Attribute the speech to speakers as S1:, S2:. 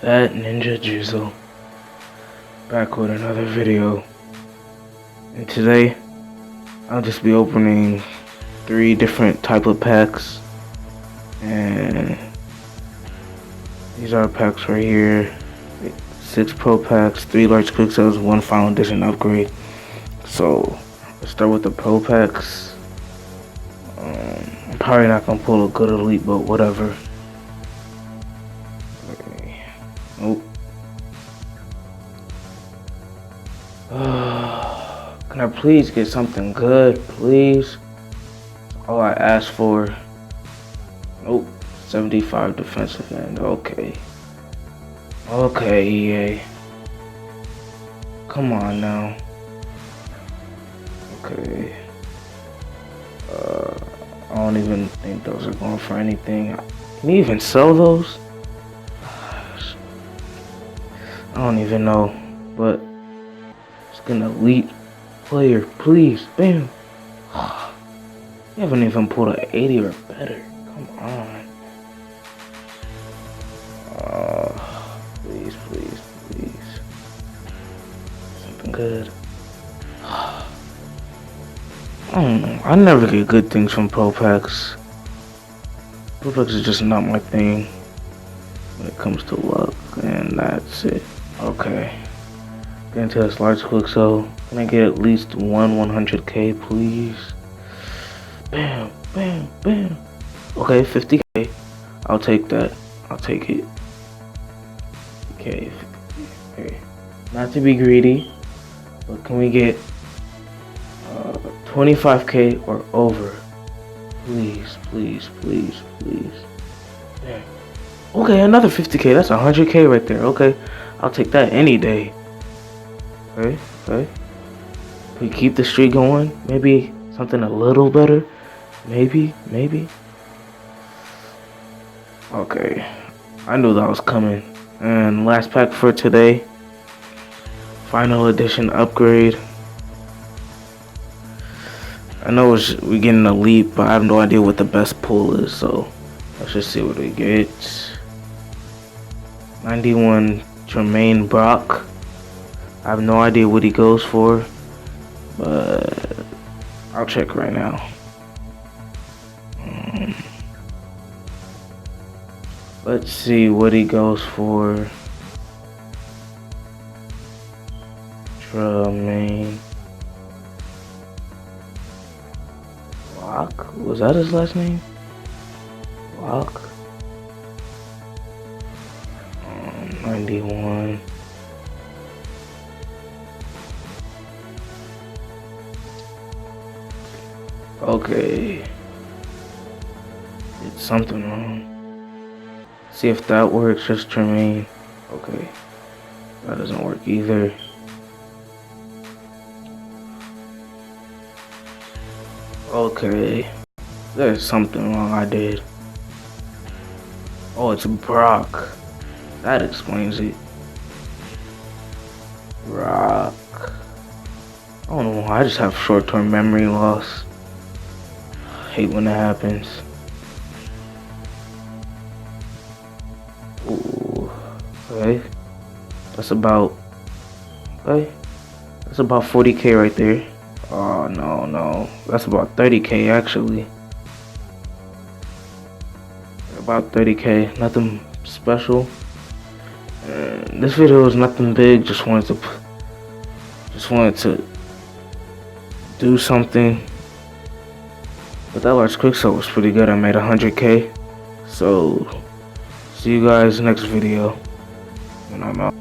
S1: That Ninja Drizzle back with another video, and today I'll just be opening 3 different type of packs, and these are packs right here. 6 pro packs, 3 large quick sales, 1 final edition upgrade. So let's start with the pro packs. I'm probably not gonna pull a good elite, but whatever. Okay. Nope. Can I please get something good, please? All I asked for. Nope. 75 defensive end. Okay. Okay, EA. Come on now. Okay. I don't even think those are going for anything. Can you even sell those? Gosh. I don't even know. But it's an elite player, please. Bam. You haven't even pulled an 80 or better. Come on. Please, please, please. Something good. I don't know. I never get good things from Pro Packs. Pro Packs is just not my thing when it comes to luck, and that's it. Okay. Get into this large quick sell. Can I get at least one 100k, please? Bam, bam, bam. Okay, 50k. I'll take that. I'll take it. Okay. Not to be greedy, but can we get 25k or over? Please, please, please, please. Yeah. Okay, another 50k. That's 100k right there. Okay, I'll take that any day. Okay. We keep the streak going. Maybe something a little better. Maybe. Okay, I knew that was coming. And last pack for today. Final edition upgrade. I know we're getting a elite, but I have no idea what the best pull is, so let's just see what we get. 91 Jermaine Brock. I have no idea what he goes for, but I'll check right now. Let's see what he goes for. Jermaine Brock? Was that his last name? Brock? 91. Okay. Did something wrong. See if that works, just Jermaine. Okay. That doesn't work either. Okay. There's something wrong I did. Oh, it's Brock. That explains it. Brock. I don't know, I just have short-term memory loss. I hate when that happens. Ooh. Okay. That's about 40k right there. Oh, no. That's about 30k actually. About 30k. Nothing special. This video is nothing big. Just wanted to do something. But that large quick sell was pretty good. I made 100k. So see you guys next video, and I'm out.